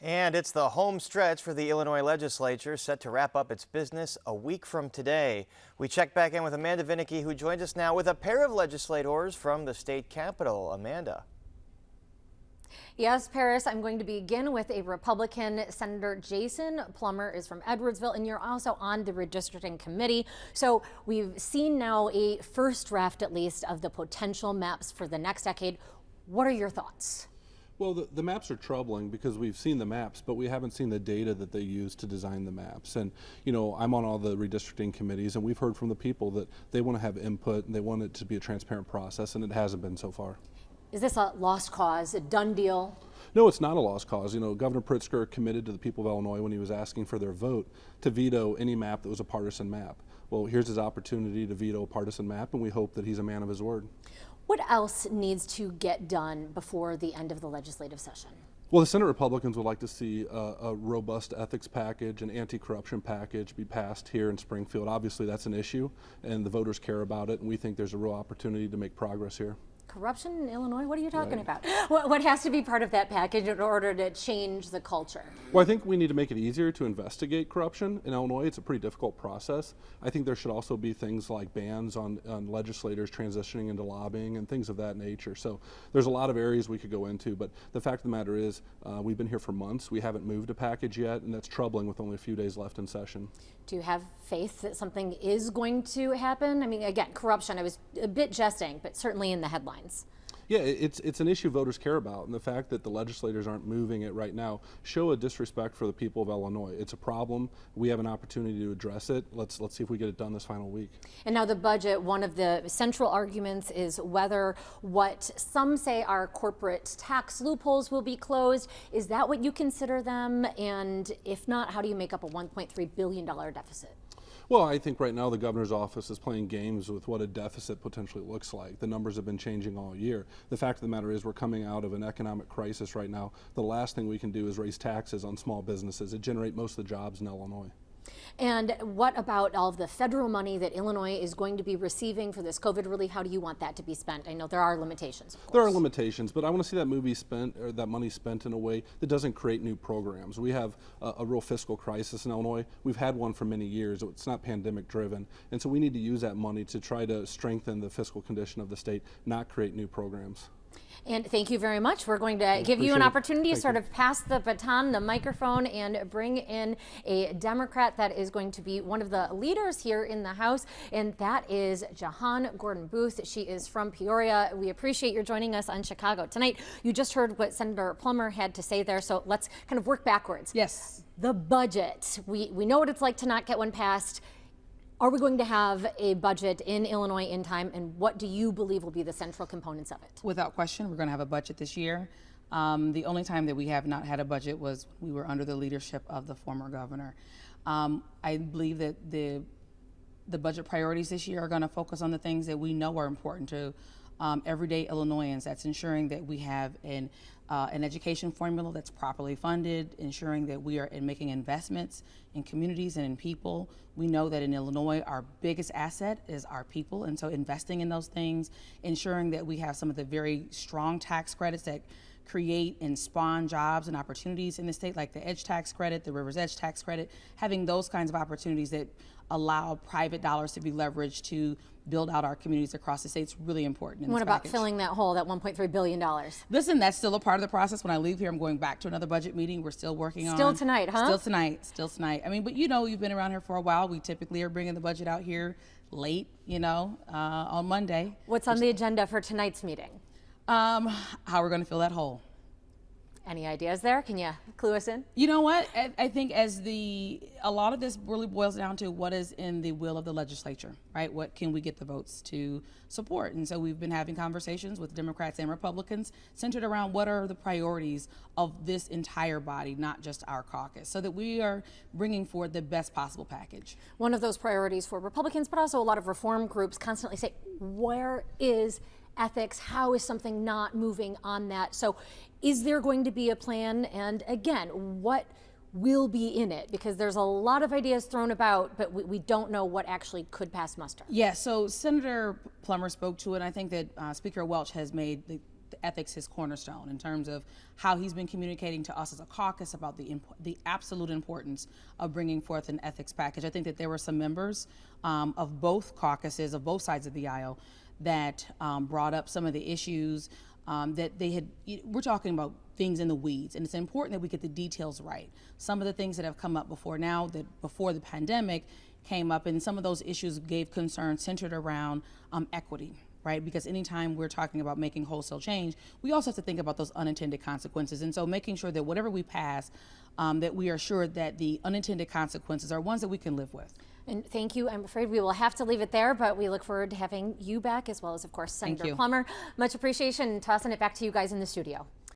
And it's the home stretch for the Illinois legislature, set to wrap up its business a week from today. We check back in with Amanda Vinicky, who joins us now with a pair of legislators from the state capitol. Amanda. Yes, Paris, I'm going to begin with a Republican. Senator Jason Plummer is from Edwardsville, and you're also on the Redistricting Committee. So we've seen now a first draft, at least, of the potential maps for the next decade. What are your thoughts? Well, the maps are troubling because we've seen the maps, but we haven't seen the data that they use to design the maps. And, you know, I'm on all the redistricting committees, and we've heard from the people that they want to have input and they want it to be a transparent process, and it hasn't been so far. Is this a lost cause, a done deal? No, it's not a lost cause. You know, Governor Pritzker committed to the people of Illinois when he was asking for their vote to veto any map that was a partisan map. Well, here's his opportunity to veto a partisan map, and we hope that he's a man of his word. What else needs to get done before the end of the legislative session? Well, the Senate Republicans would like to see a robust ethics package, an anti-corruption package be passed here in Springfield. Obviously, that's an issue, and the voters care about it, and we think there's a real opportunity to make progress here. Corruption in Illinois? What are you talking about? What has to be part of that package in order to change the culture? Well, I think we need to make it easier to investigate corruption in Illinois. It's a pretty difficult process. I think there should also be things like bans on legislators transitioning into lobbying and things of that nature. So there's a lot of areas we could go into, but the fact of the matter is we've been here for months. We haven't moved a package yet, and that's troubling with only a few days left in session. Do you have faith that something is going to happen? I mean, again, corruption, I was a bit jesting, but certainly in the headlines. Yeah, it's an issue voters care about, and the fact that the legislators aren't moving it right now show a disrespect for the people of Illinois. It's a problem. We have an opportunity to address it. Let's see if we get it done this final week. And now the budget, one of the central arguments is whether what some say are corporate tax loopholes will be closed. Is that what you consider them? And if not, how do you make up a $1.3 billion deficit? Well, I think right now the governor's office is playing games with what a deficit potentially looks like. The numbers have been changing all year. The fact of the matter is we're coming out of an economic crisis right now. The last thing we can do is raise taxes on small businesses that generate most of the jobs in Illinois. And what about all of the federal money that Illinois is going to be receiving for this COVID relief? How do you want that to be spent? I know there are limitations, of course. There are limitations, but I want to see that money spent in a way that doesn't create new programs. We have a real fiscal crisis in Illinois. We've had one for many years. It's not pandemic driven. And so we need to use that money to try to strengthen the fiscal condition of the state, not create new programs. And thank you very much. We're going to give you an opportunity to sort of pass the baton, the microphone, and bring in a Democrat that is going to be one of the leaders here in the House, and that is JEHAN Gordon-Booth. She is from Peoria. We appreciate your joining us on Chicago Tonight. You just heard what Senator Plummer had to say there, so let's kind of work backwards. Yes. The budget. We know what it's like to not get one passed. Are we going to have a budget in Illinois in time, and what do you believe will be the central components of it? Without question, we're going to have a budget this year. The only time that we have not had a budget was we were under the leadership of the former governor. I believe that the budget priorities this year are going to focus on the things that we know are important to everyday Illinoisans. That's ensuring that we have an education formula that's properly funded, ensuring that we are making investments in communities and in people. We know that in Illinois, our biggest asset is our people, and so investing in those things, ensuring that we have some of the very strong tax credits that create and spawn jobs and opportunities in the state, like the Edge tax credit, the River's Edge tax credit, having those kinds of opportunities that allow private dollars to be leveraged to build out our communities across the state is really important. What about filling that hole, that $1.3 billion? Listen, that's still a part of the process. When I leave here, I'm going back to another budget meeting. We're still working on. Still tonight, huh? Still tonight. I mean, but you know, you've been around here for a while. We typically are bringing the budget out here late, on Monday. What's on the agenda for tonight's meeting? How we're going to fill that hole. Any ideas there? Can you clue us in? You know what? I think a lot of this really boils down to what is in the will of the legislature, right? What can we get the votes to support? And so we've been having conversations with Democrats and Republicans centered around what are the priorities of this entire body, not just our caucus, so that we are bringing forward the best possible package. One of those priorities for Republicans, but also a lot of reform groups constantly say, where is ethics? How is something not moving on that? So is there going to be a plan? And again, what will be in it? Because there's a lot of ideas thrown about, but we don't know what actually could pass muster. Yeah, so Senator Plummer spoke to it. I think that Speaker Welch has made the ethics his cornerstone in terms of how he's been communicating to us as a caucus about the absolute importance of bringing forth an ethics package. I think that there were some members of both caucuses, of both sides of the aisle, that brought up some of the issues that they had. We're talking about things in the weeds, and it's important that we get the details right. Some of the things that have come up before now, that before the pandemic came up, and some of those issues gave concern centered around equity, right? Because anytime we're talking about making wholesale change, we also have to think about those unintended consequences. And so making sure that whatever we pass, that we are sure that the unintended consequences are ones that we can live with. And thank you. I'm afraid we will have to leave it there, but we look forward to having you back, as well as, of course, Senator Plummer. Much appreciation, and tossing it back to you guys in the studio.